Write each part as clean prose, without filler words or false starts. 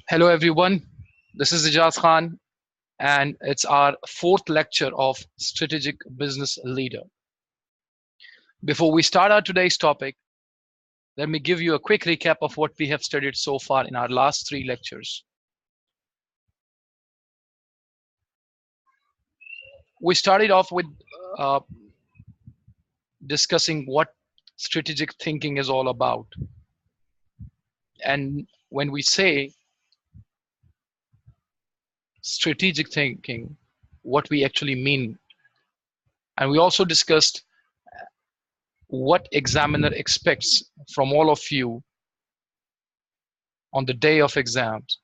Hello everyone, this is Ijaz Khan and it's our fourth lecture of Strategic Business Leader. Before we start our today's topic, let me give you a quick recap of what we have studied so far in our last three lectures. We started off with uh, discussing what strategic thinking is all about. And when we say strategic thinking, what we actually mean. And we also discussed what examiner expects from all of you on the day of exams,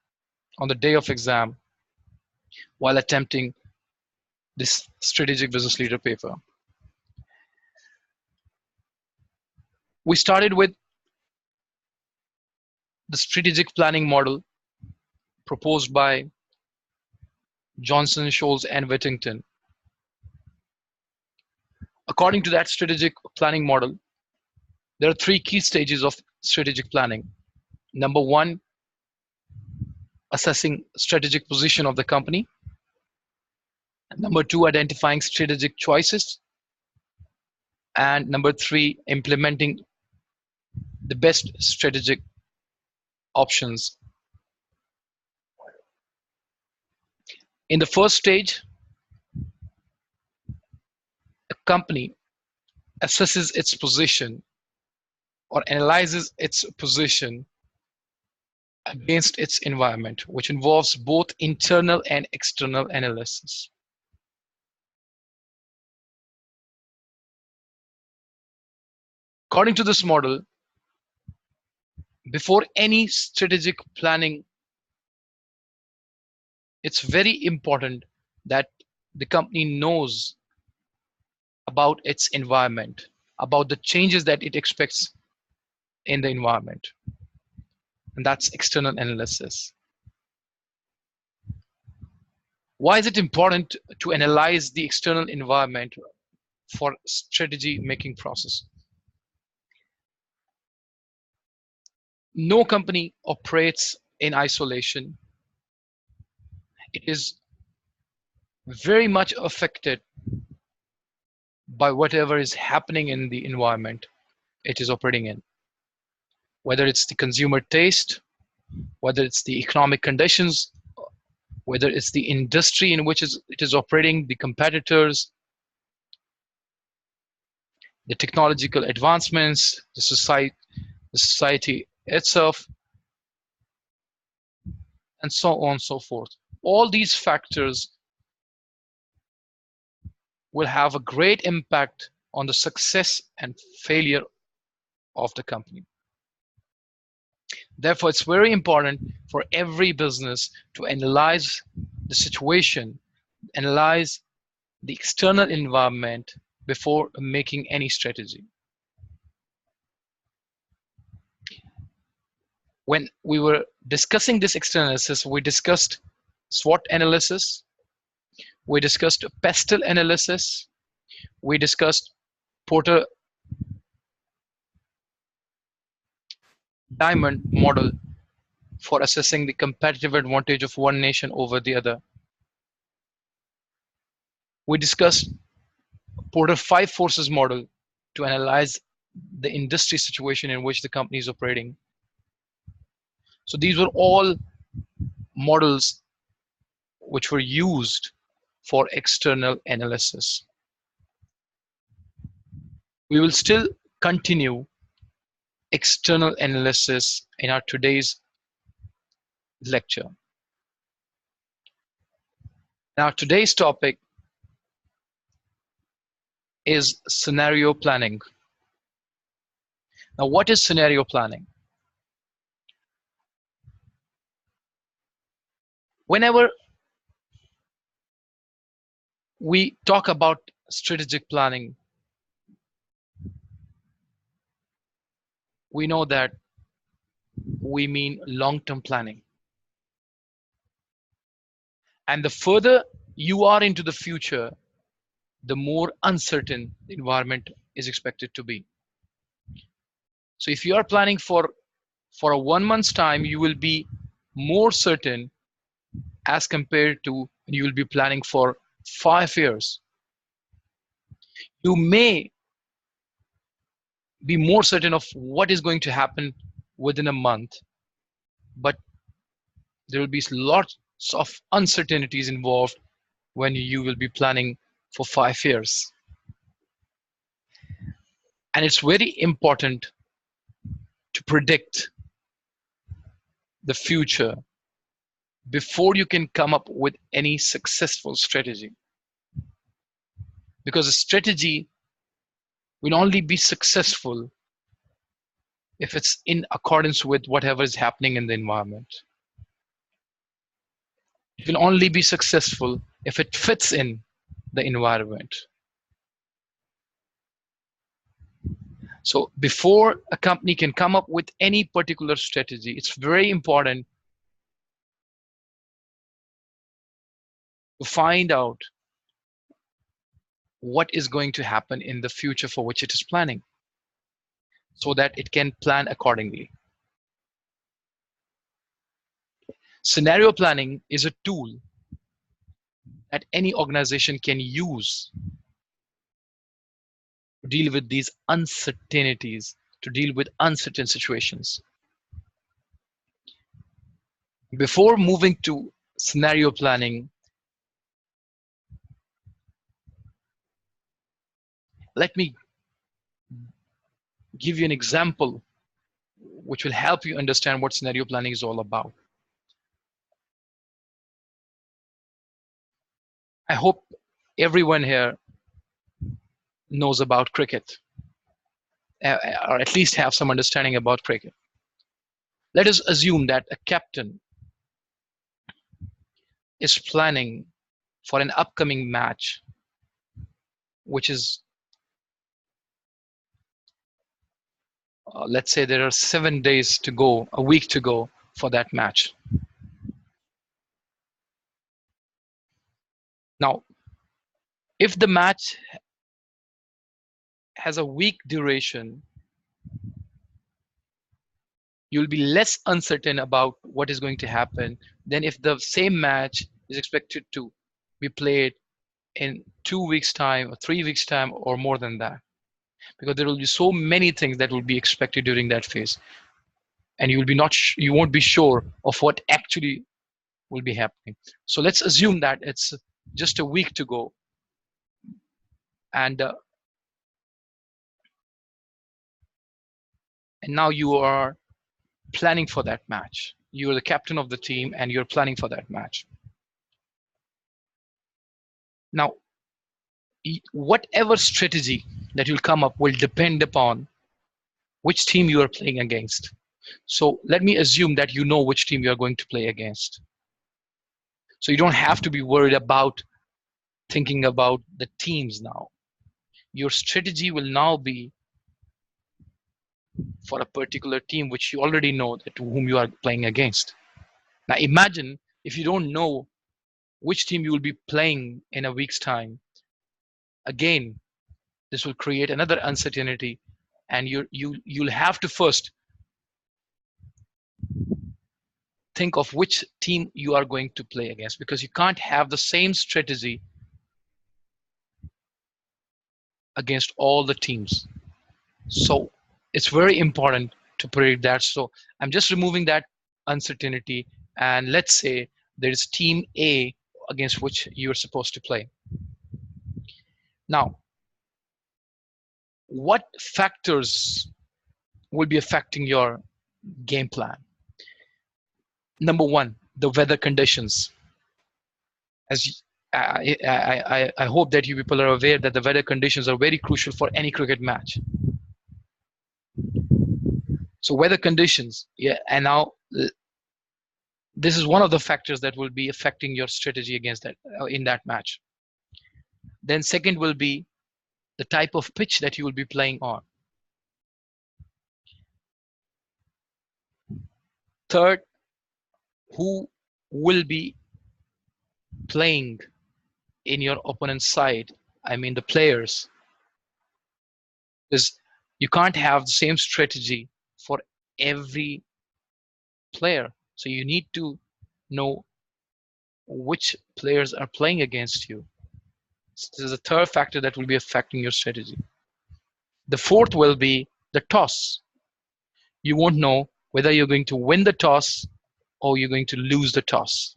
while attempting this strategic business leader paper. We started with the strategic planning model proposed by Johnson, Scholes, and Whittington. According to that strategic planning model, there are three key stages of strategic planning. Number one, assessing strategic position of the company. Number two, identifying strategic choices. And number three, implementing the best strategic options. In the first stage, a company assesses its position or analyzes its position against its environment, which involves both internal and external analysis. According to this model, before any strategic planning, it's very important that the company knows about its environment, about the changes that it expects in the environment. And that's external analysis. Why is it important to analyze the external environment for strategy making process? No company operates in isolation. It is very much affected by whatever is happening in the environment it is operating in. Whether it's the consumer taste, whether it's the economic conditions, whether it's the industry in which it is operating, the competitors, the technological advancements, the society itself, and so on and so forth. All these factors will have a great impact on the success and failure of the company. Therefore, it's very important for every business to analyze the situation, analyze the external environment before making any strategy. When we were discussing this external analysis, we discussed SWOT analysis, we discussed pestle analysis, we discussed Porter Diamond model for assessing the competitive advantage of one nation over the other. We discussed Porter 5 forces model to analyze the industry situation in which the company is operating. So these were all models which were used for external analysis. We will still continue external analysis in our today's lecture. Now, today's topic is scenario planning. Now, what is scenario planning? Whenever we talk about strategic planning, we know that we mean long-term planning. And the further you are into the future, the more uncertain the environment is expected to be. So if you are planning for a 1 month's time, you will be more certain as compared to you will be planning for 5 years. You may be more certain of what is going to happen within a month, but there will be lots of uncertainties involved when you will be planning for 5 years. And it's very important to predict the future before you can come up with any successful strategy. Because a strategy will only be successful if it's in accordance with whatever is happening in the environment. It will only be successful if it fits in the environment. So before a company can come up with any particular strategy, it's very important to find out what is going to happen in the future for which it is planning, so that it can plan accordingly. Scenario planning is a tool that any organization can use to deal with these uncertainties, to deal with uncertain situations. Before moving to scenario planning, let me give you an example which will help you understand what scenario planning is all about. I hope everyone here knows about cricket, or at least have some understanding about cricket. Let us assume that a captain is planning for an upcoming match, which is, let's say there are 7 days to go, a week to go for that match. Now, if the match has a week duration, you'll be less uncertain about what is going to happen than if the same match is expected to be played in 2 weeks time or 3 weeks time or more than that, because there will be so many things that will be expected during that phase, and you won't be sure of what actually will be happening. So let's assume that it's just a week to go, and now you are planning for that match. You're the captain of the team and you're planning for that match. Now, whatever strategy that you'll come up will depend upon which team you are playing against. So let me assume that you know which team you are going to play against. So you don't have to be worried about thinking about the teams now. Your strategy will now be for a particular team which you already know that whom you are playing against. Now imagine if you don't know which team you will be playing in a week's time. Again, this will create another uncertainty, and you'll have to first think of which team you are going to play against, because you can't have the same strategy against all the teams. So it's very important to predict that. So I'm just removing that uncertainty, and let's say there is team A against which you're supposed to play. Now, what factors will be affecting your game plan? Number one, the weather conditions. As I hope that you people are aware that the weather conditions are very crucial for any cricket match. So weather conditions, yeah, and now this is one of the factors that will be affecting your strategy against that in that match. Then second will be the type of pitch that you will be playing on. Third, who will be playing in your opponent's side? I mean the players. Because you can't have the same strategy for every player. So you need to know which players are playing against you. So this is a third factor that will be affecting your strategy. The fourth will be the toss. You won't know whether you're going to win the toss or you're going to lose the toss.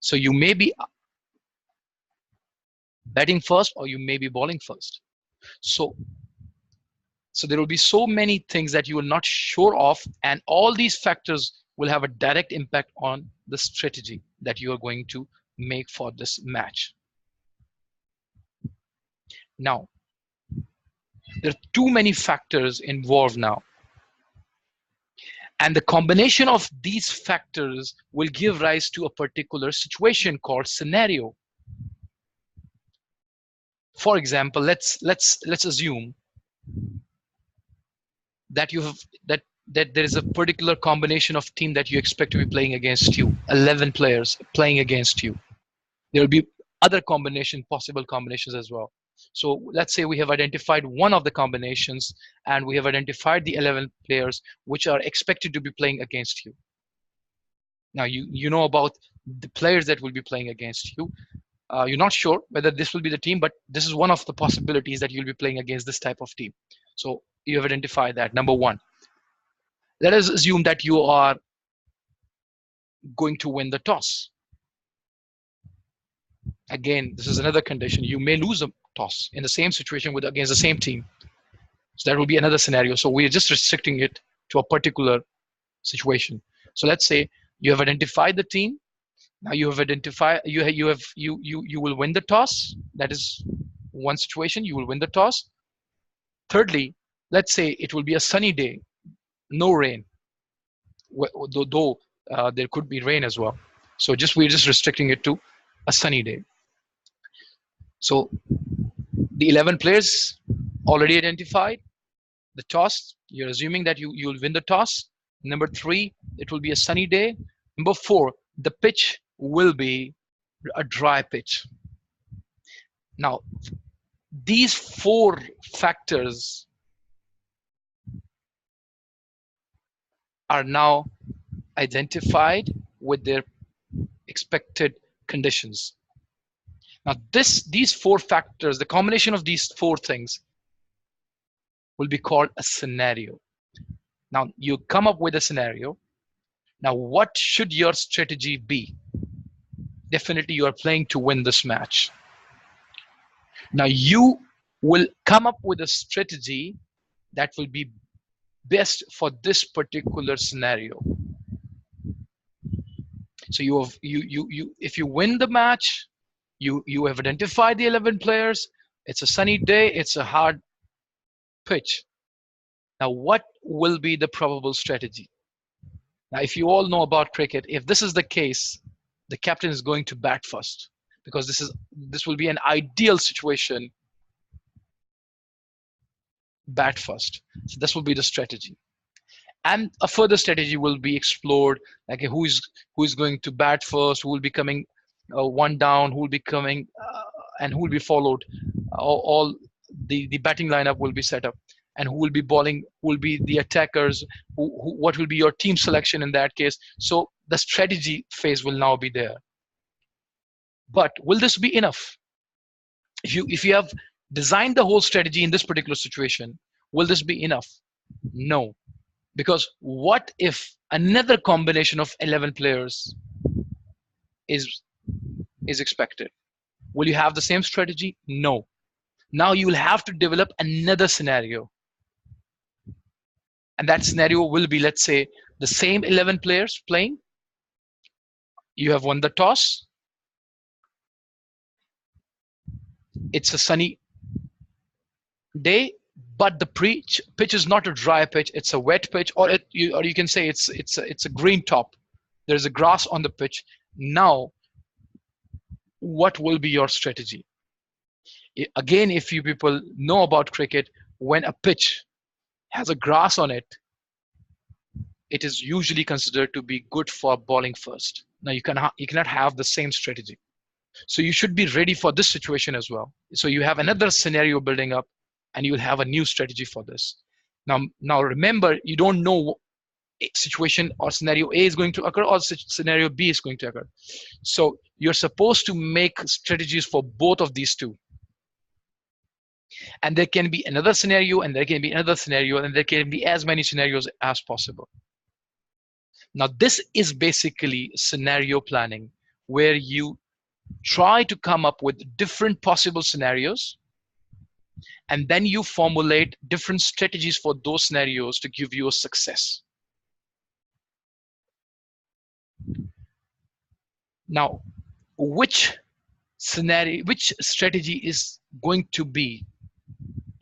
So you may be batting first or you may be bowling first. So there will be so many things that you will not sure of, and all these factors will have a direct impact on the strategy that you are going to make for this match. Now, there are too many factors involved now. And the combination of these factors will give rise to a particular situation called scenario. For example, let's assume that you have that there is a particular combination of team that you expect to be playing against you, 11 players playing against you. There will be other possible combinations as well. So let's say we have identified one of the combinations and we have identified the 11 players which are expected to be playing against you. Now you know about the players that will be playing against you. You're not sure whether this will be the team, but this is one of the possibilities that you'll be playing against this type of team. So you have identified that, number one. Let us assume that you are going to win the toss. Again, this is another condition. You may lose a toss in the same situation against the same team. So that will be another scenario. So we're just restricting it to a particular situation. So let's say you have identified the team. Now you have identified you will win the toss. That is one situation. You will win the toss. Thirdly, let's say it will be a sunny day, no rain. Though there could be rain as well. So we're just restricting it to a sunny day. So the 11 players already identified. The toss, you're assuming that you'll win the toss. Number three, it will be a sunny day. Number four, the pitch will be a dry pitch. Now, these four factors are now identified with their expected conditions. Now, these four factors, the combination of these four things will be called a scenario. Now, you come up with a scenario. Now, what should your strategy be? Definitely, you are playing to win this match. Now, you will come up with a strategy that will be best for this particular scenario. So if you win the match, you have identified the 11 players. It's a sunny day. It's a hard pitch. Now, what will be the probable strategy? Now, if you all know about cricket, if this is the case, the captain is going to bat first, because this will be an ideal situation. Bat first. So this will be the strategy. And a further strategy will be explored, like who is going to bat first, who will be coming one down, who will be coming and who will be followed. All the batting lineup will be set up, and who will be bowling, who will be the attackers, what will be your team selection in that case. So the strategy phase will now be there. But will this be enough? If you have designed the whole strategy in this particular situation, will this be enough? No. Because what if another combination of 11 players is expected? Will you have the same strategy? No. Now you will have to develop another scenario. And that scenario will be, let's say, the same 11 players playing. You have won the toss. It's a sunny day, but the pitch is not a dry pitch. It's a wet pitch, or you can say it's a green top. There's a grass on the pitch. Now, what will be your strategy? Again, if you people know about cricket, when a pitch has a grass on it, it is usually considered to be good for bowling first. Now you cannot have the same strategy. So you should be ready for this situation as well. So you have another scenario building up, and you will have a new strategy for this. Now remember, you don't know situation or scenario A is going to occur, or scenario B is going to occur. So you're supposed to make strategies for both of these two. And there can be another scenario, and there can be another scenario, and there can be as many scenarios as possible. Now, this is basically scenario planning, where you try to come up with different possible scenarios, and then you formulate different strategies for those scenarios to give you a success. Now, which strategy is going to be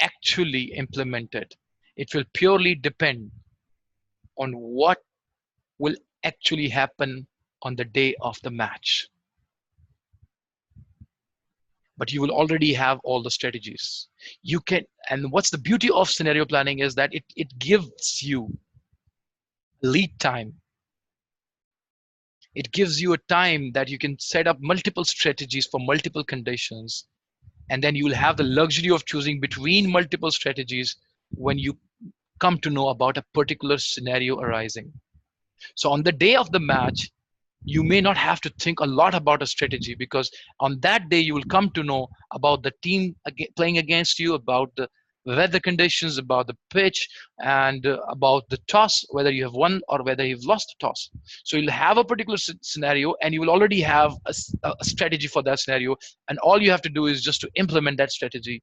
actually implemented? It will purely depend on what will actually happen on the day of the match. But you will already have all the strategies. You can, and what's the beauty of scenario planning is that it gives you lead time. It gives you a time that you can set up multiple strategies for multiple conditions, and then you will have the luxury of choosing between multiple strategies when you come to know about a particular scenario arising. So on the day of the match, you may not have to think a lot about a strategy, because on that day you will come to know about the team playing against you, about the weather conditions, about the pitch, and about the toss, whether you have won or whether you've lost the toss. So you'll have a particular scenario, and you will already have a strategy for that scenario, and all you have to do is just to implement that strategy.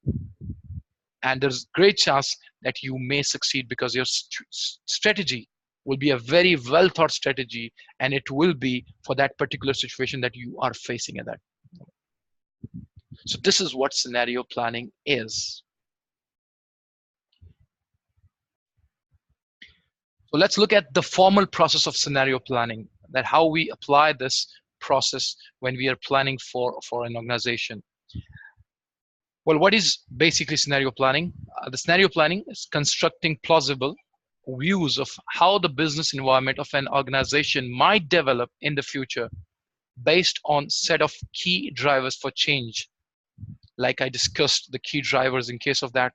And there's great chance that you may succeed, because your strategy will be a very well thought strategy, and it will be for that particular situation that you are facing at that moment. So this is what scenario planning is. So let's look at the formal process of scenario planning, that how we apply this process when we are planning for an organization. Well, what is basically scenario planning? The scenario planning is constructing plausible views of how the business environment of an organization might develop in the future based on set of key drivers for change. Like I discussed, the key drivers in case of that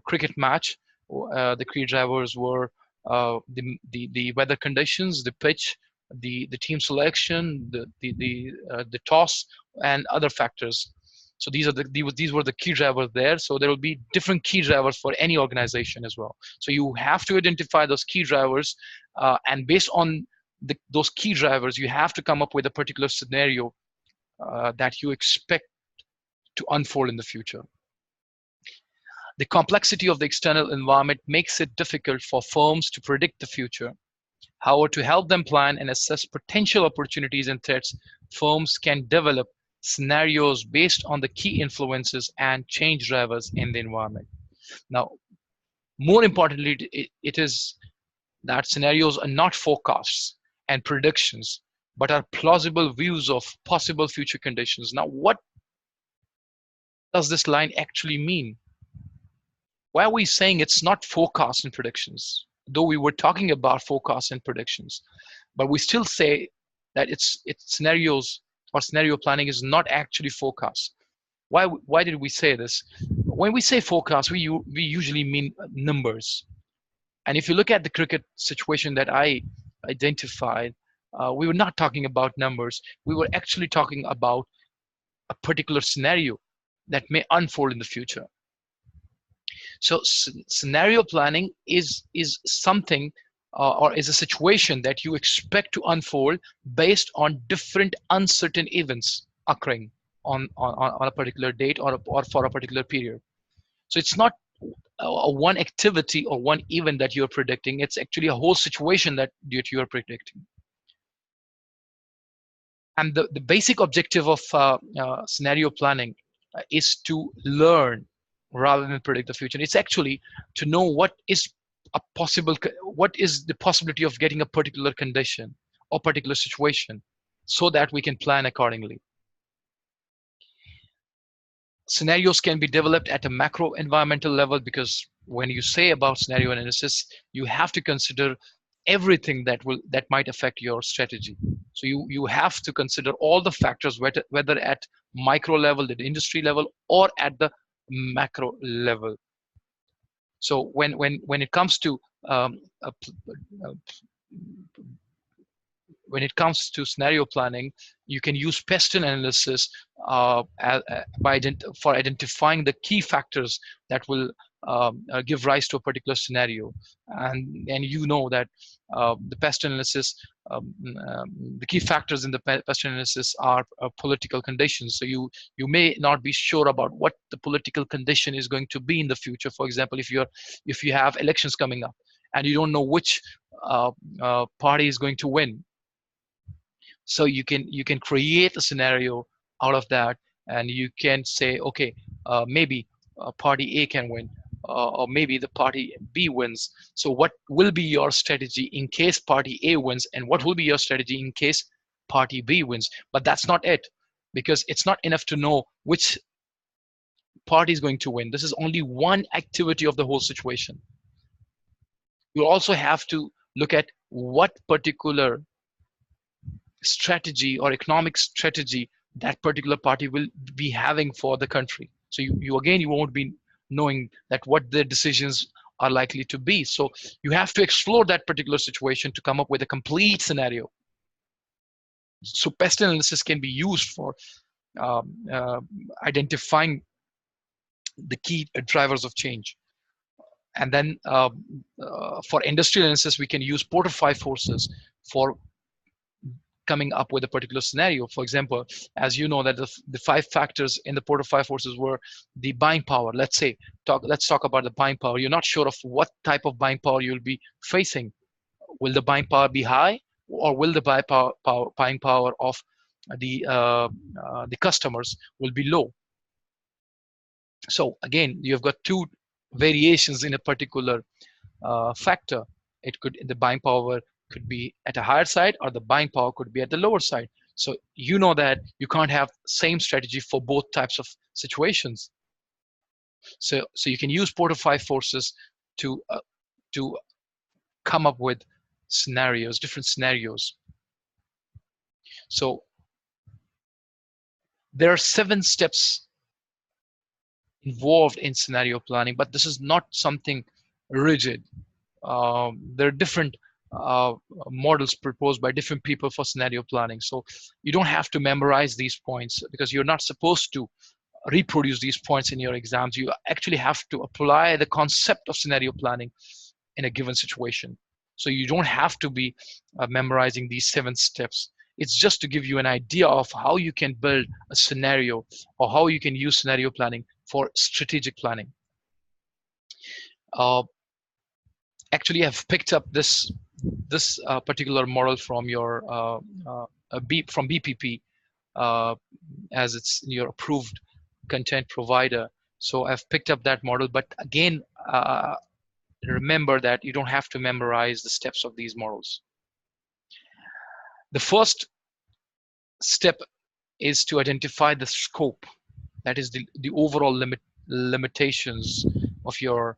cricket match, the key drivers were the weather conditions, the pitch, the team selection, the toss, and other factors. So these were the key drivers there. So there will be different key drivers for any organization as well. So you have to identify those key drivers, and based on those key drivers, you have to come up with a particular scenario that you expect to unfold in the future. The complexity of the external environment makes it difficult for firms to predict the future. However, to help them plan and assess potential opportunities and threats, firms can develop scenarios based on the key influences and change drivers in the environment. Now, more importantly, it is that scenarios are not forecasts and predictions, but are plausible views of possible future conditions. Now, what does this line actually mean? Why are we saying it's not forecasts and predictions? Though we were talking about forecasts and predictions, but we still say that it's scenarios, or scenario planning is not actually forecasts. Why did we say this? When we say forecast, we usually mean numbers. And if you look at the cricket situation that I identified, we were not talking about numbers. We were actually talking about a particular scenario that may unfold in the future. So scenario planning is something, or is a situation that you expect to unfold based on different uncertain events occurring on a particular date or for a particular period. So it's not a one activity or one event that you're predicting. It's actually a whole situation that you are predicting. And the basic objective of scenario planning is to learn rather than predict the future. It's actually to know what is the possibility of getting a particular condition or particular situation, so that we can plan accordingly. Scenarios can be developed at a macro environmental level, because when you say about scenario analysis, you have to consider everything that might affect your strategy. So you have to consider all the factors, whether at micro level, the industry level, or at the macro level. So when it comes to a, uh, when it comes to scenario planning, you can use pestle analysis for identifying the key factors that will give rise to a particular scenario. And you know that the pest analysis, the key factors in the pest analysis are political conditions. So you may not be sure about what the political condition is going to be in the future. For example, if you have elections coming up and you don't know which party is going to win, so you can create a scenario out of that, and you can say, okay, maybe party A can win, or maybe the party B wins. So what will be your strategy in case party A wins, and what will be your strategy in case party B wins? But that's not it, because it's not enough to know which party is going to win. This is only one activity of the whole situation. You also have to look at what particular strategy or economic strategy that particular party will be having for the country. So you won't be knowing that what their decisions are likely to be. So you have to explore that particular situation to come up with a complete scenario. So pest analysis can be used for um, uh, identifying the key drivers of change. And then for industrial analysis, we can use Porter forces for coming up with a particular scenario. For example, as you know that the 5 factors in the Porter forces were the buying power. Let's talk about the buying power. You're not sure of what type of buying power you'll be facing. Will the buying power be high, or will the buying power of the customers will be low? So again, you've got 2 variations in a particular factor. The buying power could be at a higher side, or the buying power could be at the lower side. So you know that you can't have same strategy for both types of situations. So you can use Porter forces to come up with different scenarios. So there are 7 steps involved in scenario planning, but this is not something rigid. There are different models proposed by different people for scenario planning. So you don't have to memorize these points, because you're not supposed to reproduce these points in your exams. You actually have to apply the concept of scenario planning in a given situation. So you don't have to be memorizing these 7 steps. It's just to give you an idea of how you can build a scenario, or how you can use scenario planning for strategic planning. Actually, I've picked up this particular model from your from BPP, as it's your approved content provider. So I've picked up that model, but again, remember that you don't have to memorize the steps of these models. The first step is to identify the scope, that is the overall limitations of your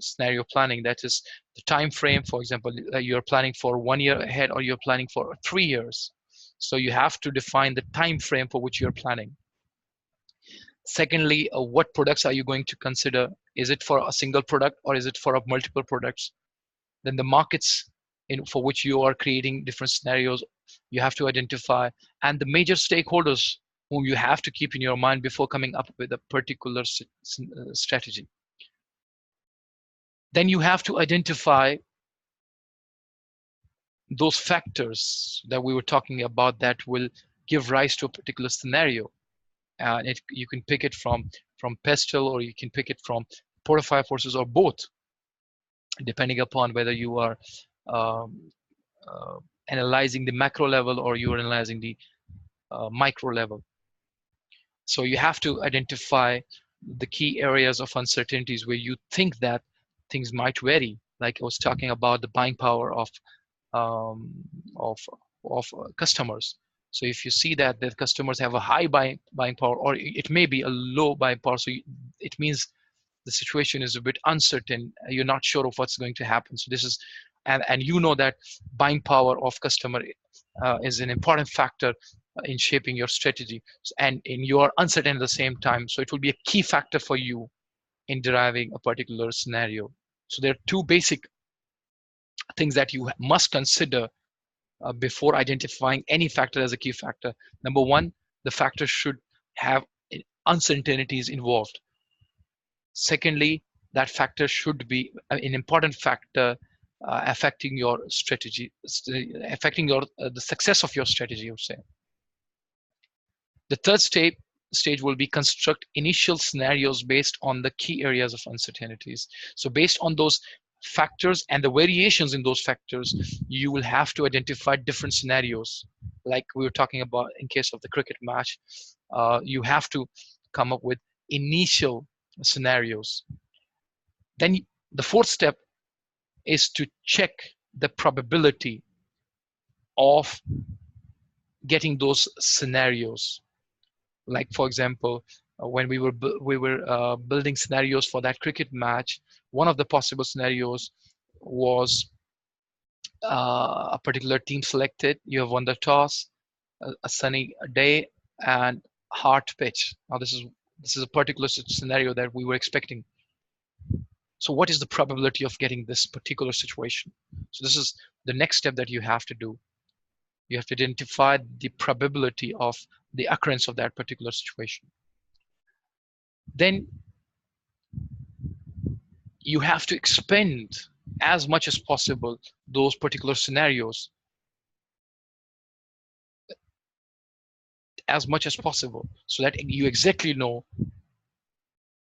scenario planning. That is the time frame. For example, you're planning for 1 year ahead, or you're planning for 3 years. So you have to define the time frame for which you're planning. Secondly, what products are you going to consider? Is it for a single product, or is it for multiple products? Then the markets for which you are creating different scenarios, you have to identify, and the major stakeholders whom you have to keep in your mind before coming up with a particular strategy. Then you have to identify those factors that we were talking about that will give rise to a particular scenario. And you can pick it from Pestle, or you can pick it from Porter forces, or both, depending upon whether you are analyzing the macro level, or you are analyzing the micro level. So you have to identify the key areas of uncertainties where you think that things might vary. Like I was talking about the buying power of customers. So if you see that the customers have a high buying power, or it may be a low buying power, so it means the situation is a bit uncertain. You're not sure of what's going to happen. So this is, and you know that buying power of customer is an important factor in shaping your strategy, and you are uncertain at the same time. So it will be a key factor for you in deriving a particular scenario. So there are two basic things that you must consider before identifying any factor as a key factor. Number one, the factor should have uncertainties involved. Secondly, that factor should be an important factor affecting your strategy, affecting your the success of your strategy, I would say. The third stage will be construct initial scenarios based on the key areas of uncertainties. So based on those factors and the variations in those factors, you will have to identify different scenarios. Like we were talking about in case of the cricket match, you have to come up with initial scenarios. Then the fourth step is to check the probability of getting those scenarios. Like for example, when we were building scenarios for that cricket match, one of the possible scenarios was a particular team selected. You have won the toss, a sunny day, and hard pitch. Now this is a particular scenario that we were expecting. So what is the probability of getting this particular situation? So this is the next step that you have to do. You have to identify the probability of the occurrence of that particular situation. Then you have to expand as much as possible those particular scenarios as much as possible, so that you exactly know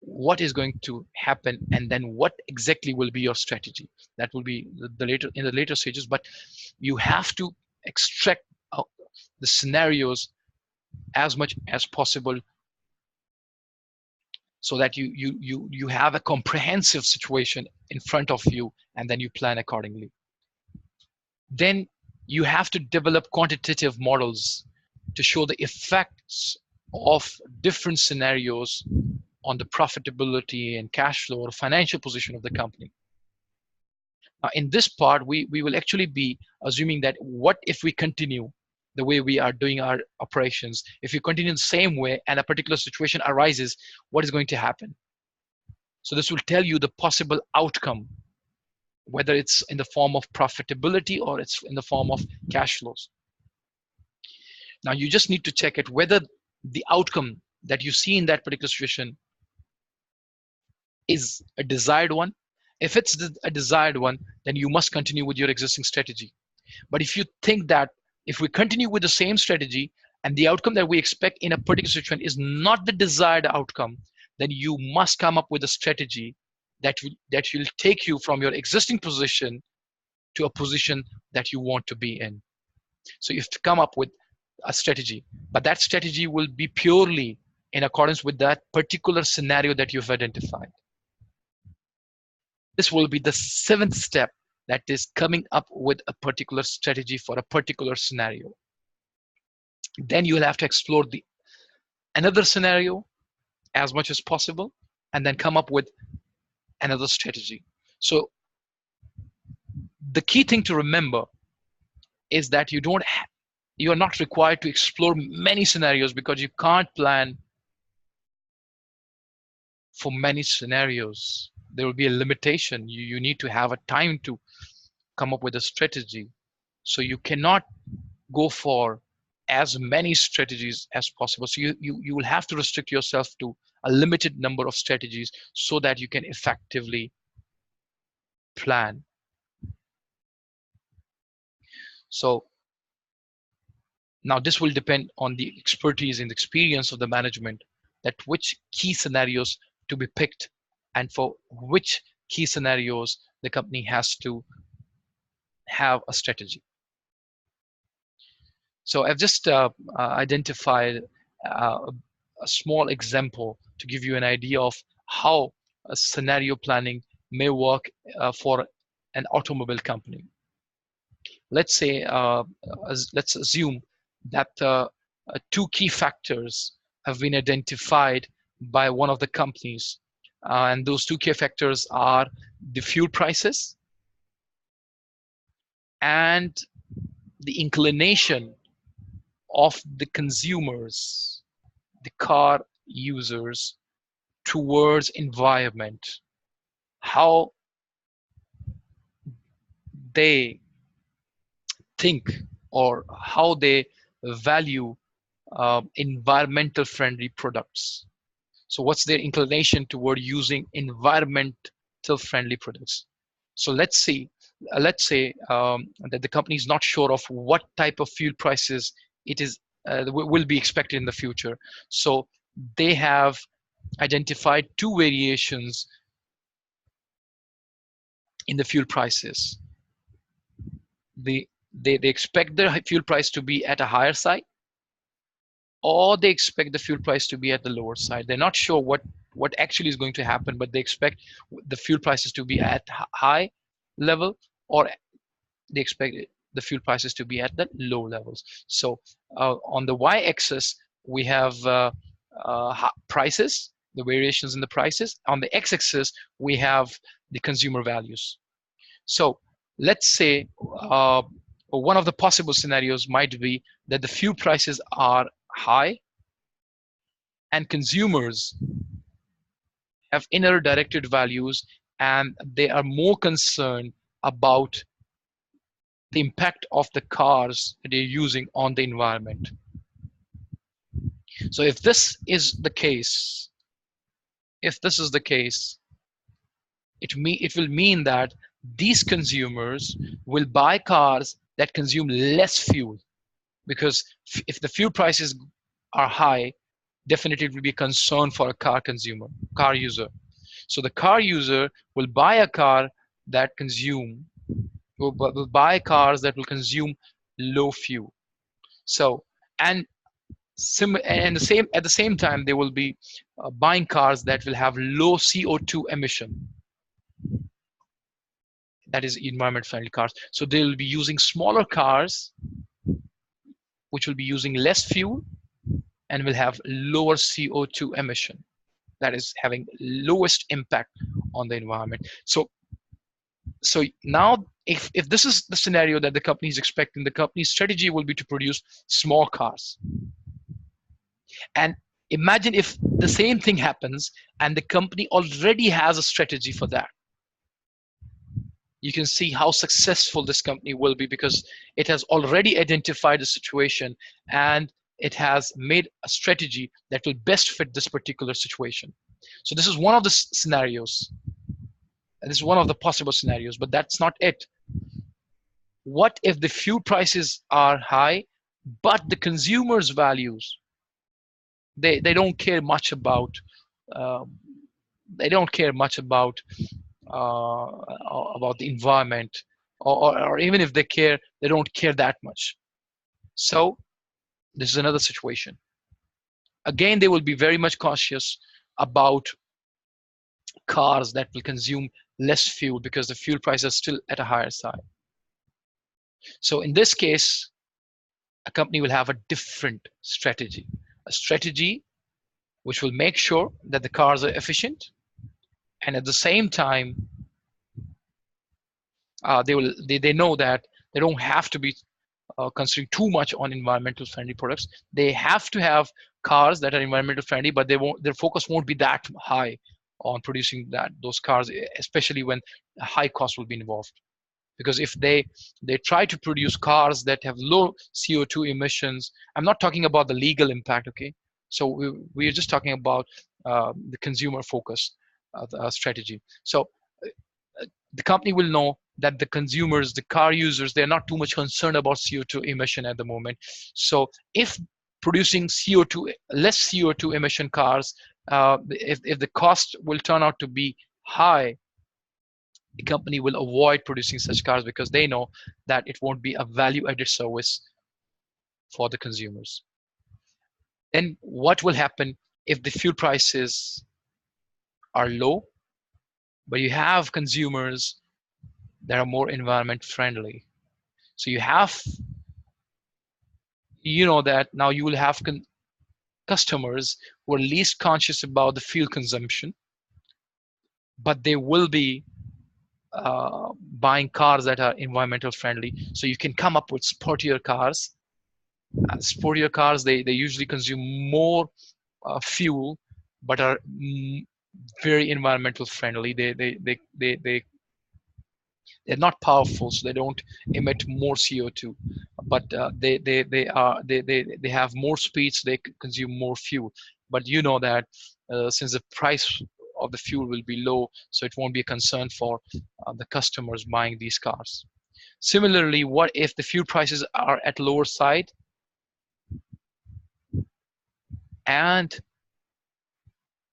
what is going to happen and then what exactly will be your strategy. That will be the later in the later stages, but you have to extract the scenarios as much as possible so that you have a comprehensive situation in front of you, and then you plan accordingly. Then you have to develop quantitative models to show the effects of different scenarios on the profitability and cash flow or financial position of the company. Now, in this part, we will actually be assuming that what if we continue the way we are doing our operations? If you continue the same way and a particular situation arises, what is going to happen? So this will tell you the possible outcome, whether it's in the form of profitability or it's in the form of cash flows. Now you just need to check it whether the outcome that you see in that particular situation is a desired one. If it's a desired one, then you must continue with your existing strategy. But if you think that if we continue with the same strategy and the outcome that we expect in a particular situation is not the desired outcome, then you must come up with a strategy that will take you from your existing position to a position that you want to be in. So you have to come up with a strategy, but that strategy will be purely in accordance with that particular scenario that you've identified. This will be the seventh step, that is coming up with a particular strategy for a particular scenario. Then you will have to explore another scenario as much as possible and then come up with another strategy. So the key thing to remember is that you are not required to explore many scenarios, because you can't plan for many scenarios. There will be a limitation. You need to have a time to come up with a strategy. So you cannot go for as many strategies as possible. So you will have to restrict yourself to a limited number of strategies so that you can effectively plan. So now this will depend on the expertise and experience of the management, that which key scenarios to be picked and for which key scenarios the company has to have a strategy. So I've just identified a small example to give you an idea of how a scenario planning may work for an automobile company. Let's say, let's assume that two key factors have been identified by one of the companies. And those two key factors are the fuel prices and the inclination of the consumers, the car users, towards environment. How they think or how they value environmental friendly products. So what's their inclination toward using environmental friendly products? So let's say that the company is not sure of what type of fuel prices it is will be expected in the future. So they have identified two variations in the fuel prices. They expect the fuel price to be at a higher side, or they expect the fuel price to be at the lower side. They're not sure what actually is going to happen, but they expect the fuel prices to be at high level, or they expect the fuel prices to be at the low levels. So on the y-axis, we have prices, the variations in the prices. On the x-axis, we have the consumer values. So let's say one of the possible scenarios might be that the fuel prices are high and consumers have inner directed values, and they are more concerned about the impact of the cars that they're using on the environment. So if this is the case, it will mean that these consumers will buy cars that consume less fuel, because if the fuel prices are high, definitely it will be a concern for a car user. So the car user will buy a car that will buy cars that will consume low fuel. So and at the same time, they will be buying cars that will have low CO2 emission. That is environment friendly cars. So they will be using smaller cars, which will be using less fuel and will have lower CO2 emission. That is having lowest impact on the environment. So now if this is the scenario that the company is expecting, the company's strategy will be to produce small cars. And imagine if the same thing happens and the company already has a strategy for that. You can see how successful this company will be, because it has already identified the situation and it has made a strategy that will best fit this particular situation. So this is one of the scenarios. This is one of the possible scenarios, but that's not it. What if the fuel prices are high, but the consumer's values, they don't care much about they don't care much about the environment, or even if they care, they don't care that much. So this is another situation. Again, they will be very much cautious about cars that will consume less fuel, because the fuel price is still at a higher side. So in this case, a company will have a different strategy, a strategy which will make sure that the cars are efficient, and at the same time, they know that they don't have to be considering too much on environmental friendly products. They have to have cars that are environmental friendly, but their focus won't be that high on producing those cars, especially when a high cost will be involved. Because if they try to produce cars that have low CO2 emissions, I'm not talking about the legal impact, okay? So we're just talking about the consumer focus strategy. So the company will know that the consumers, the car users, they're not too much concerned about CO2 emission at the moment. So if producing less CO2 emission cars, if the cost will turn out to be high, the company will avoid producing such cars, because they know that it won't be a value-added service for the consumers. Then what will happen if the fuel prices are low, but you have consumers that are more environment friendly? So you know that now you will have customers who are least conscious about the fuel consumption, but they will be buying cars that are environmental friendly. So you can come up with sportier cars. Sportier cars, they usually consume more fuel, but are very environmental friendly. They're not powerful, so they don't emit more CO2, but they have more speed, so they consume more fuel. But you know that since the price of the fuel will be low, so it won't be a concern for the customers buying these cars. Similarly, what if the fuel prices are at lower side and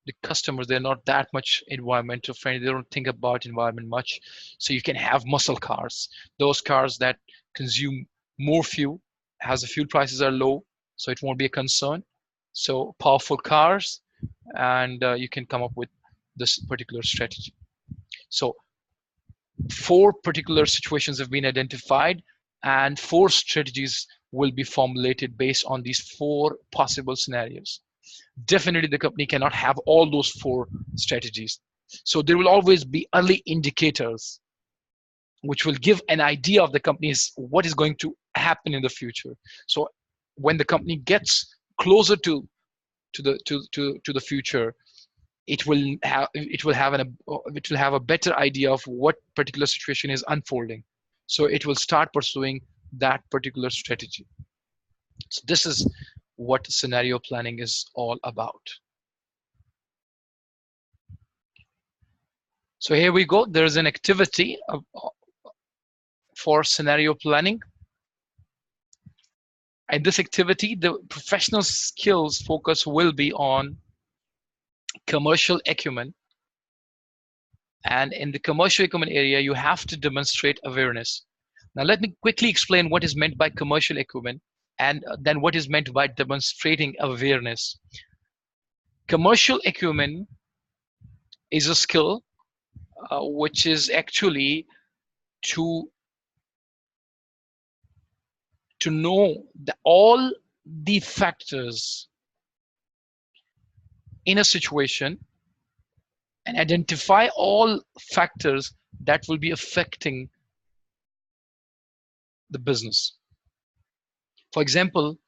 the customers, they're not that much environmental friendly, they don't think about environment much, so you can have muscle cars, those cars that consume more fuel as the fuel prices are low, so it won't be a concern. So powerful cars, and you can come up with this particular strategy. So 4 particular situations have been identified, and 4 strategies will be formulated based on these 4 possible scenarios. Definitely the company cannot have all those 4 strategies. So there will always be early indicators which will give an idea of the company's what is going to happen in the future. So when the company gets closer to the future, it will have a better idea of what particular situation is unfolding. So it will start pursuing that particular strategy. So this is what scenario planning is all about. So here we go. There's an activity for scenario planning. And this activity, the professional skills focus will be on commercial acumen. And in the commercial acumen area, you have to demonstrate awareness. Now, let me quickly explain what is meant by commercial acumen and then what is meant by demonstrating awareness. Commercial acumen is a skill which is actually to know all the factors in a situation and identify all factors that will be affecting the business. For example,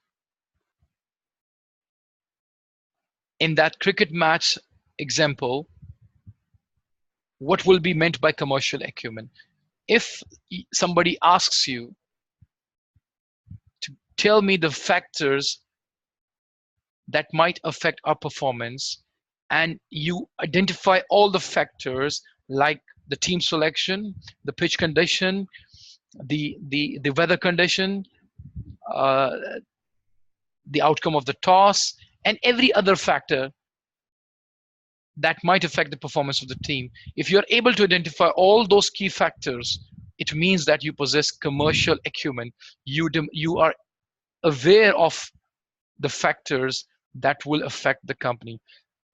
in that cricket match example, what will be meant by commercial acumen? If somebody asks you to tell me the factors that might affect our performance, and you identify all the factors like the team selection, the pitch condition, the weather condition, the outcome of the toss, and every other factor that might affect the performance of the team. If you're able to identify all those key factors, it means that you possess commercial acumen. You are aware of the factors that will affect the company.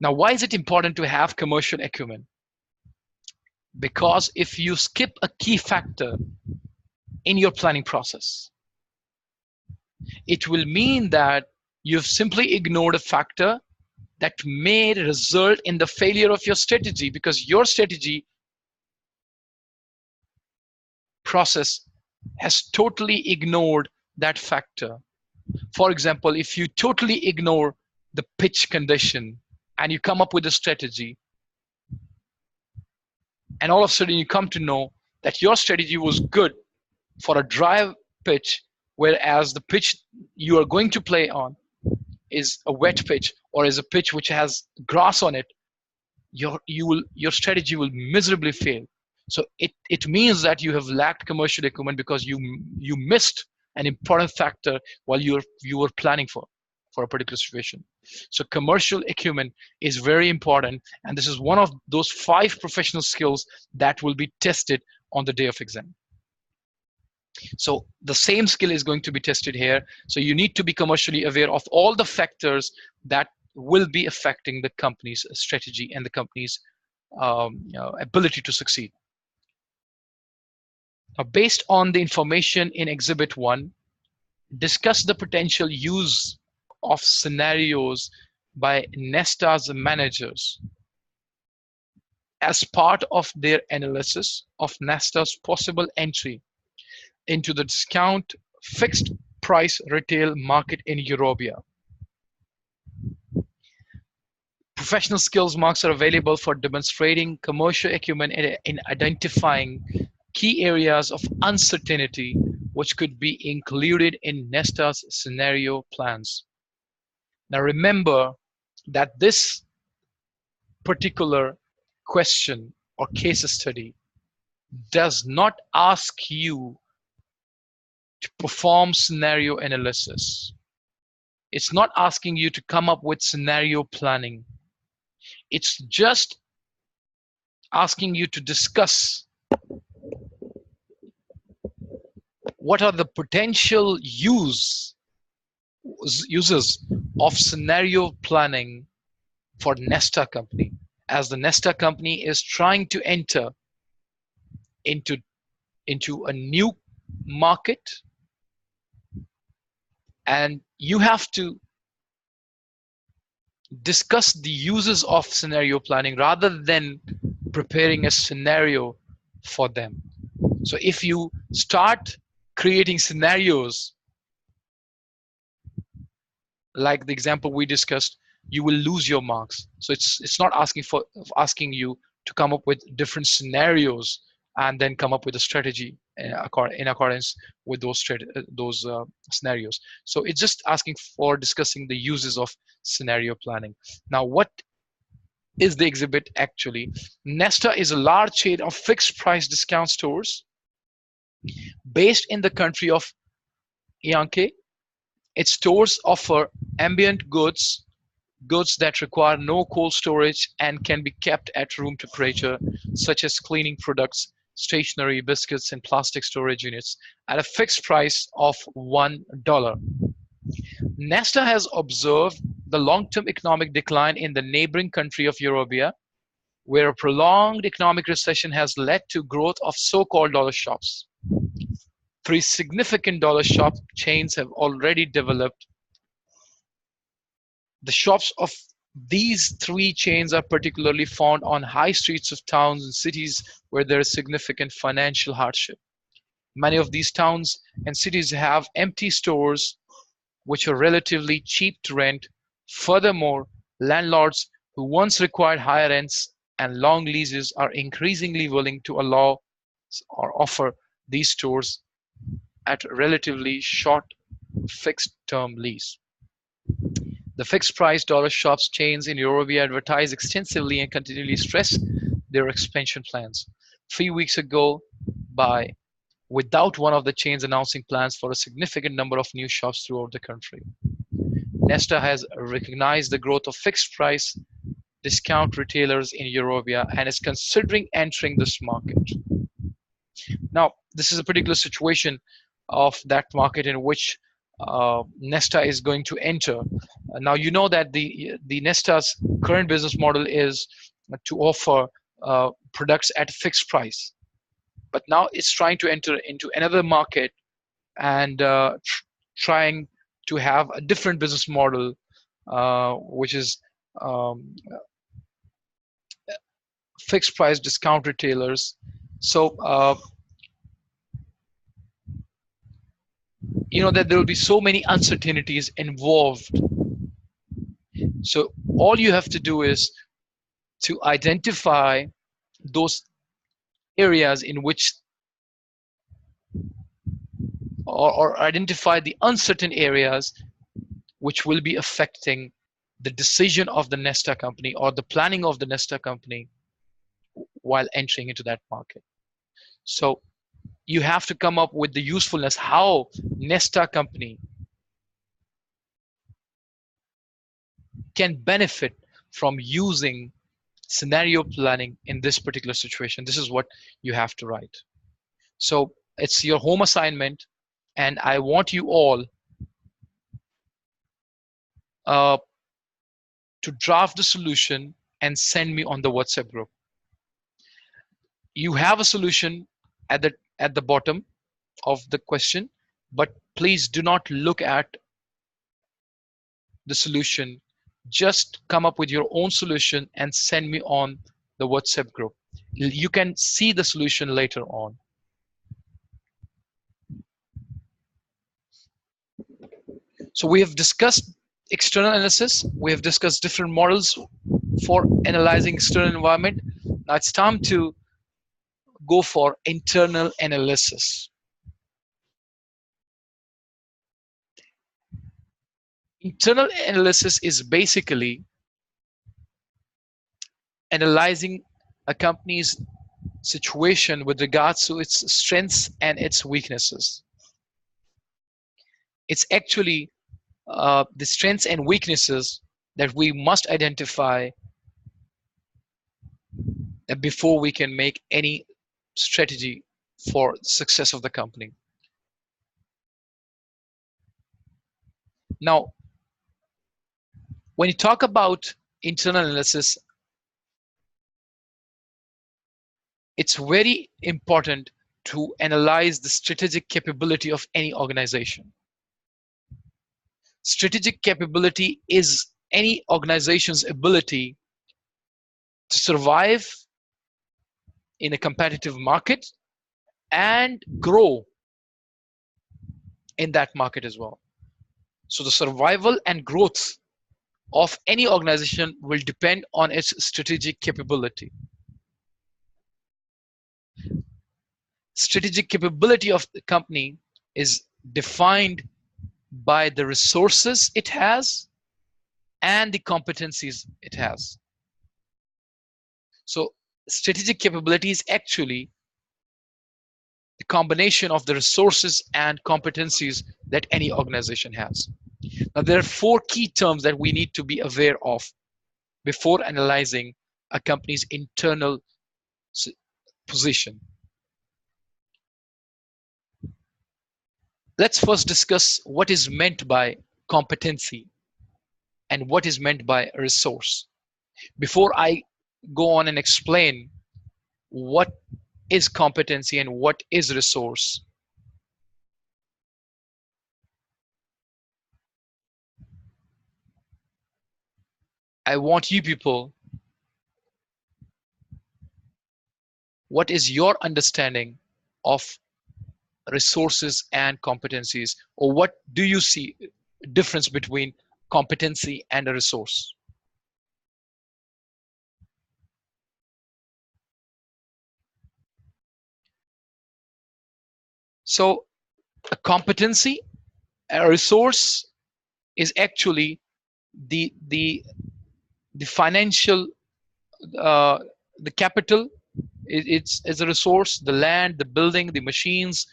Now, why is it important to have commercial acumen? Because if you skip a key factor in your planning process, it will mean that you've simply ignored a factor that may result in the failure of your strategy, because your strategy process has totally ignored that factor. For example, if you totally ignore the pitch condition and you come up with a strategy, and all of a sudden you come to know that your strategy was good for a dry pitch, whereas the pitch you are going to play on is a wet pitch or is a pitch which has grass on it, your strategy will miserably fail. So it means that you have lacked commercial acumen because you missed an important factor while you were planning for a particular situation. So commercial acumen is very important, and this is one of those 5 professional skills that will be tested on the day of exam. So the same skill is going to be tested here. So you need to be commercially aware of all the factors that will be affecting the company's strategy and the company's ability to succeed. Now, based on the information in Exhibit 1, discuss the potential use of scenarios by Nesta's managers as part of their analysis of Nesta's possible entry into the discount fixed price retail market in Eurobia. Professional skills marks are available for demonstrating commercial acumen in identifying key areas of uncertainty which could be included in Nesta's scenario plans. Now remember that this particular question or case study does not ask you to perform scenario analysis. It's not asking you to come up with scenario planning. It's just asking you to discuss what are the potential uses of scenario planning for Nesta company, as the Nesta company is trying to enter into a new market, and you have to discuss the uses of scenario planning rather than preparing a scenario for them. So if you start creating scenarios like the example we discussed, you will lose your marks. So it's not asking you to come up with different scenarios and then come up with a strategy in accordance with those scenarios. So it's just asking for discussing the uses of scenario planning. Now, what is the exhibit actually? Nesta is a large chain of fixed price discount stores based in the country of Yankee. Its stores offer ambient goods that require no cold storage and can be kept at room temperature, such as cleaning products, stationery, biscuits, and plastic storage units at a fixed price of $1. Nesta has observed the long-term economic decline in the neighboring country of Eurobia, where a prolonged economic recession has led to growth of so-called dollar shops. 3 significant dollar shop chains have already developed. The shops of these 3 chains are particularly found on high streets of towns and cities where there is significant financial hardship. Many of these towns and cities have empty stores which are relatively cheap to rent. Furthermore, landlords who once required higher rents and long leases are increasingly willing to allow or offer these stores at relatively short fixed-term lease. The fixed-price dollar shops chains in Eurobia advertise extensively and continually stress their expansion plans. 3 weeks ago, without one of the chains announcing plans for a significant number of new shops throughout the country. Nesta has recognized the growth of fixed-price discount retailers in Eurobia and is considering entering this market. Now, this is a particular situation of that market in which Nesta is going to enter. Now, you know that the Nesta's current business model is to offer products at a fixed price. But now it's trying to enter into another market and trying to have a different business model, which is fixed price discount retailers. So you know that there will be so many uncertainties involved. So all you have to do is to identify those areas in which, or identify the uncertain areas which will be affecting the decision of the Nesta company or the planning of the Nesta company while entering into that market. So you have to come up with the usefulness, how Nesta company can benefit from using scenario planning in this particular situation. This is what you have to write. So it's your home assignment, and I want you all to draft the solution and send me on the WhatsApp group. You have a solution at the bottom of the question, but please do not look at the solution. Just come up with your own solution and send me on the WhatsApp group. You can see the solution later on. So we have discussed external analysis. We have discussed different models for analyzing external environment. Now it's time to go for internal analysis. Internal analysis is basically analyzing a company's situation with regards to its strengths and its weaknesses. It's actually the strengths and weaknesses that we must identify before we can make any strategy for success of the company. Now, when you talk about internal analysis, it's very important to analyze the strategic capability of any organization. Strategic capability is any organization's ability to survive in a competitive market and grow in that market as well. So the survival and growth of any organization will depend on its strategic capability. Strategic capability of the company is defined by the resources it has and the competencies it has. So strategic capability is actually the combination of the resources and competencies that any organization has. Now, there are 4 key terms that we need to be aware of before analyzing a company's internal position. Let's first discuss what is meant by competency and what is meant by a resource. Before I go on and explain what is competency and what is resource, I want you people, what is your understanding of resources and competencies, or what do you see difference between competency and a resource? So a competency, a resource is actually the financial, the capital. It's a resource, the land, the building, the machines,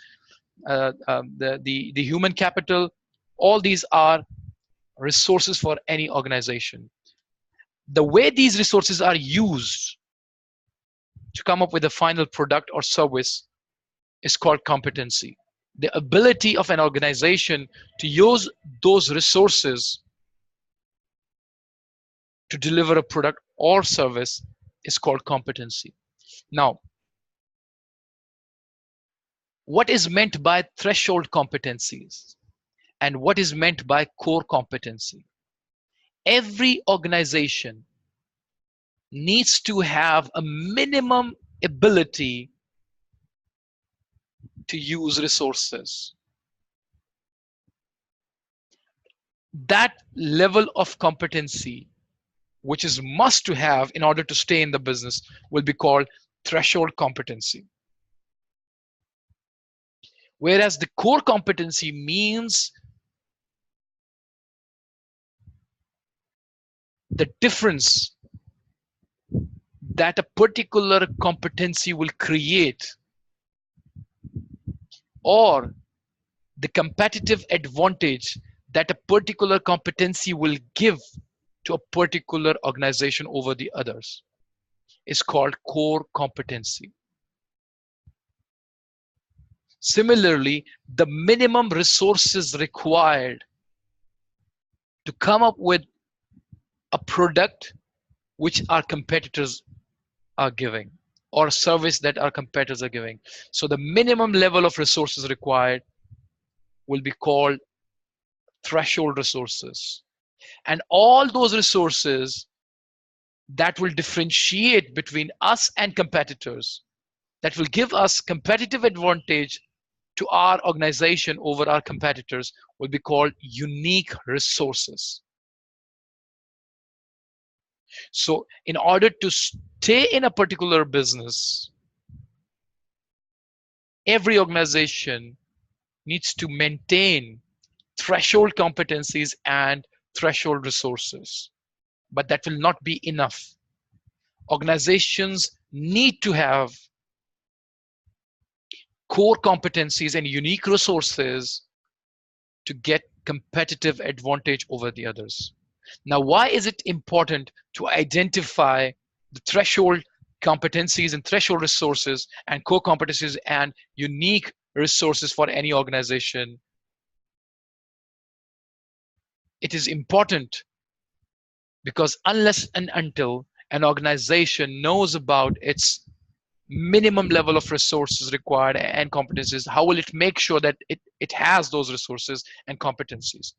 the human capital. All these are resources for any organization. The way these resources are used to come up with a final product or service is called competency. The ability of an organization to use those resources to deliver a product or service is called competency. Now, what is meant by threshold competencies and what is meant by core competency? Every organization needs to have a minimum ability to use resources. That level of competency, which is must to have in order to stay in the business, will be called threshold competency. Whereas the core competency means the difference that a particular competency will create, or the competitive advantage that a particular competency will give to a particular organization over the others, is called core competency. Similarly, the minimum resources required to come up with a product which our competitors are giving, or a service that our competitors are giving. So the minimum level of resources required will be called threshold resources. And all those resources that will differentiate between us and competitors, that will give us competitive advantage to our organization over our competitors, will be called unique resources. So in order to stay in a particular business, Every organization needs to maintain threshold competencies and threshold resources, but that will not be enough. Organizations need to have core competencies and unique resources to get competitive advantage over the others. Now, why is it important to identify the threshold competencies and threshold resources and core competencies and unique resources for any organization? It is important because unless and until an organization knows about its minimum level of resources required and competencies, how will it make sure that it has those resources and competencies?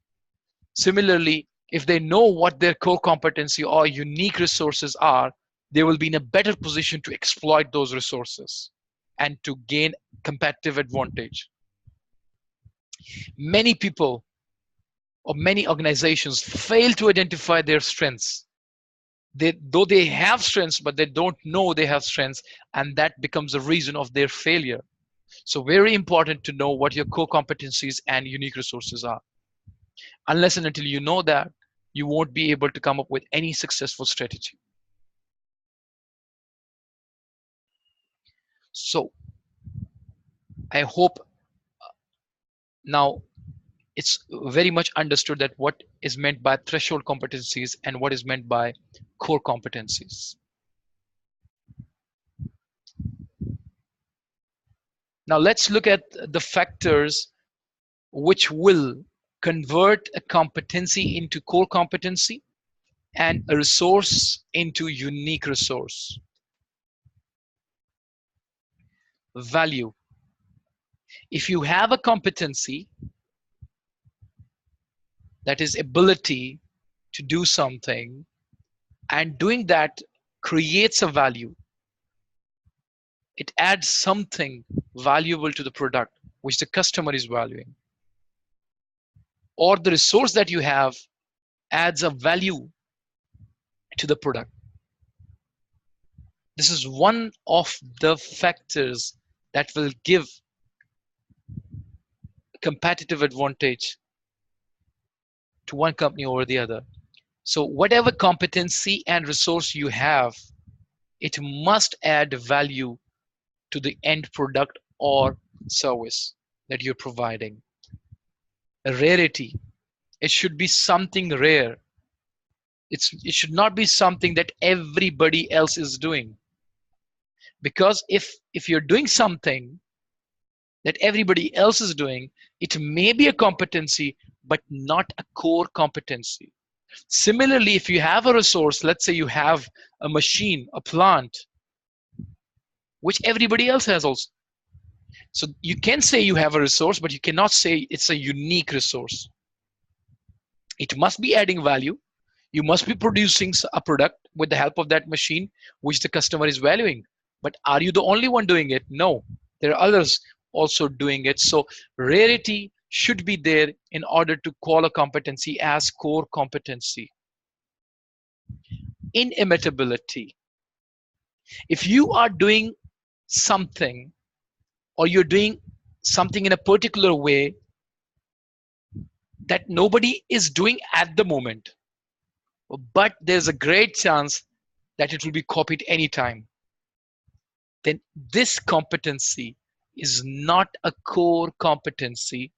Similarly, if they know what their core competency or unique resources are, they will be in a better position to exploit those resources and to gain competitive advantage. Many people or many organizations fail to identify their strengths. Though they have strengths, but they don't know they have strengths, and that becomes a reason of their failure. So very important to know what your core competencies and unique resources are. Unless and until you know that, you won't be able to come up with any successful strategy. So I hope now it's very much understood that what is meant by threshold competencies and what is meant by core competencies. Now let's look at the factors which will convert a competency into core competency and a resource into unique resource. Value. If you have a competency, that is ability to do something, and doing that creates a value, it adds something valuable to the product which the customer is valuing, or the resource that you have adds a value to the product. This is one of the factors that will give competitive advantage to one company over the other. So whatever competency and resource you have, it must add value to the end product or service that you're providing. A rarity. It should be something rare. It should not be something that everybody else is doing. Because if you're doing something that everybody else is doing, it may be a competency, but not a core competency. Similarly, if you have a resource, let's say you have a machine, a plant, which everybody else has also. So you can say you have a resource, but you cannot say it's a unique resource. It must be adding value. You must be producing a product with the help of that machine, which the customer is valuing. But are you the only one doing it? No, there are others also doing it. So rarity should be there in order to call a competency as core competency. Inimitability. If you are doing something or you're doing something in a particular way that nobody is doing at the moment, but there's a great chance that it will be copied anytime, then this competency is not a core competency,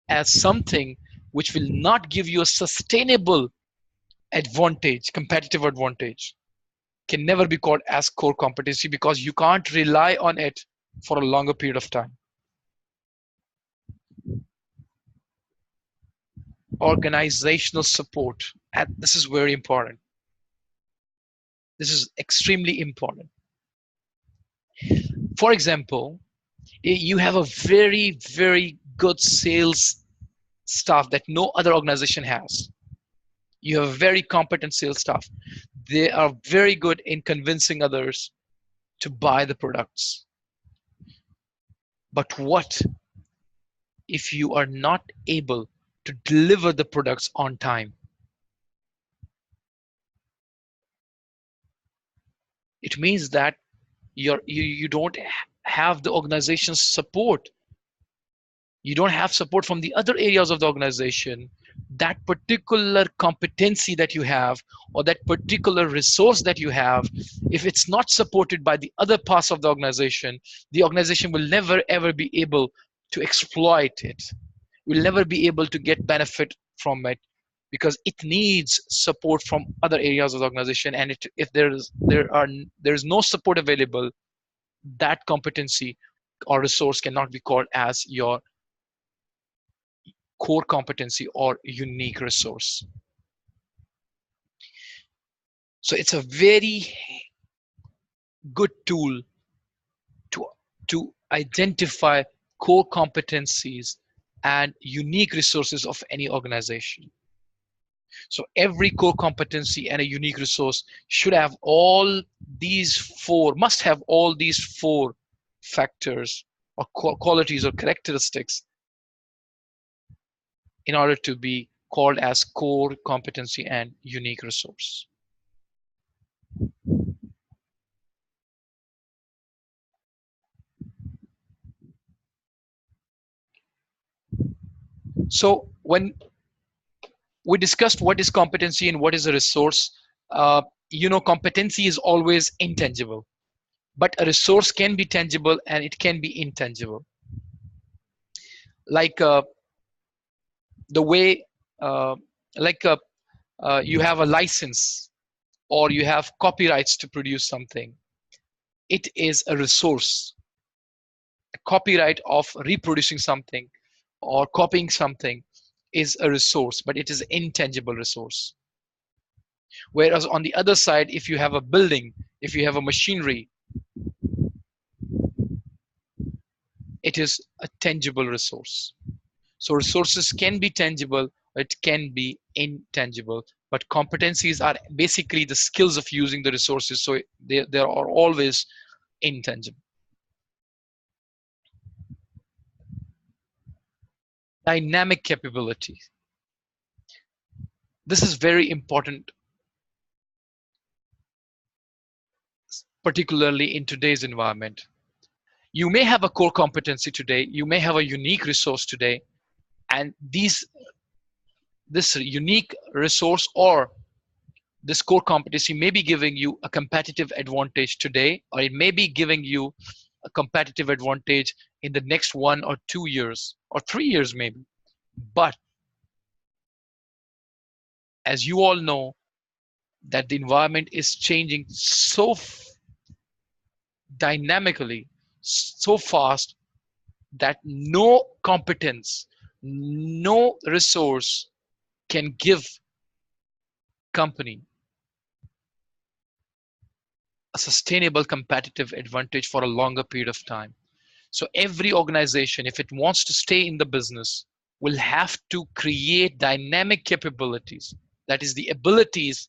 as something which will not give you a sustainable advantage, competitive advantage, can never be called as core competency because you can't rely on it for a longer period of time. Organizational support, and this is very important. This is extremely important. For example, you have a very, very good sales staff that no other organization has. You have a very competent sales staff. They are very good in convincing others to buy the products. But what if you are not able to deliver the products on time? It means that You don't have the organization's support. You don't have support from the other areas of the organization. That particular competency that you have, or that particular resource that you have, if it's not supported by the other parts of the organization will never ever be able to exploit it, will never be able to get benefit from it, because it needs support from other areas of the organization. And if there's no support available, that competency or resource cannot be called as your core competency or unique resource. So it's a very good tool to identify core competencies and unique resources of any organization. So every core competency and a unique resource should have all these four, must have all these four factors or qualities or characteristics in order to be called as core competency and unique resource. So when we discussed what is competency and what is a resource, competency is always intangible, but a resource can be tangible and it can be intangible. Like the way, uh, like you have a license or you have copyrights to produce something. It is a resource. A copyright of reproducing something or copying something is a resource, but it is an intangible resource. Whereas on the other side, if you have a building, if you have a machinery, it is a tangible resource. So resources can be tangible, it can be intangible, but competencies are basically the skills of using the resources. So they are always intangible. Dynamic capability. This is very important, particularly in today's environment. You may have a core competency today, you may have a unique resource today, and this unique resource or this core competency may be giving you a competitive advantage today, or it may be giving you a competitive advantage in the next 1 or 2 years or 3 years maybe. But as you all know, that the environment is changing so dynamically, so fast, that no competence, no resource can give company a sustainable competitive advantage for a longer period of time. So every organization, if it wants to stay in the business, will have to create dynamic capabilities. That is the abilities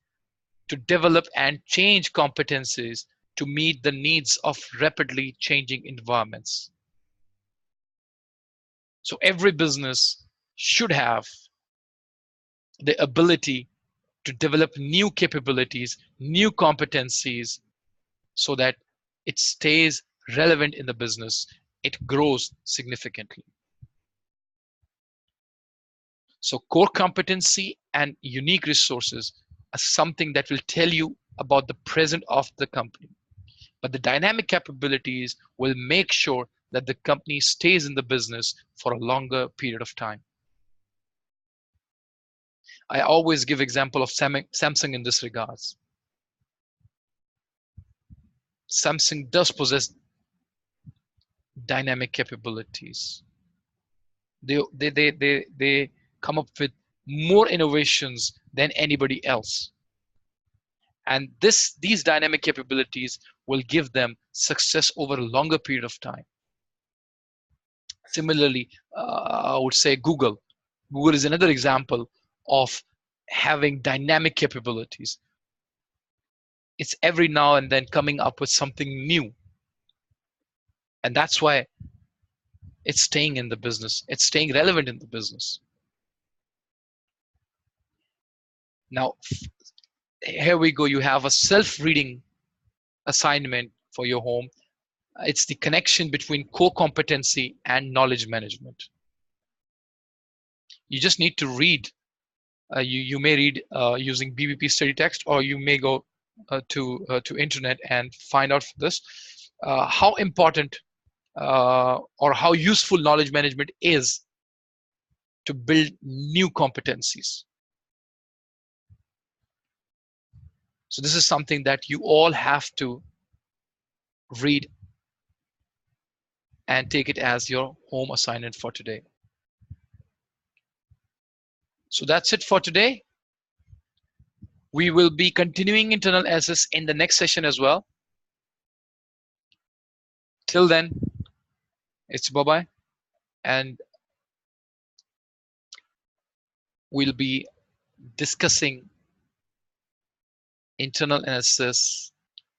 to develop and change competencies to meet the needs of rapidly changing environments. So every business should have the ability to develop new capabilities, new competencies, so that it stays relevant in the business, it grows significantly. So core competency and unique resources are something that will tell you about the present of the company. But the dynamic capabilities will make sure that the company stays in the business for a longer period of time. I always give example of Samsung in this regards. Samsung does possess dynamic capabilities. They come up with more innovations than anybody else. And these dynamic capabilities will give them success over a longer period of time. Similarly, I would say Google. Google is another example of having dynamic capabilities. It's every now and then coming up with something new. And that's why it's staying in the business. It's staying relevant in the business. Now, here we go. You have a self-reading assignment for your home. It's the connection between core competency and knowledge management. You just need to read. You may read using BBP study text, or you may go to internet and find out this how important or how useful knowledge management is to build new competencies. So this is something that you all have to read and take it as your home assignment for today. So that's it for today. We will be continuing internal analysis in the next session as well. Till then, it's bye-bye, and we'll be discussing internal analysis,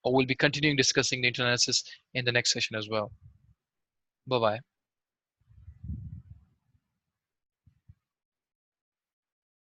or we'll be continuing discussing the internal analysis in the next session as well. Bye-bye.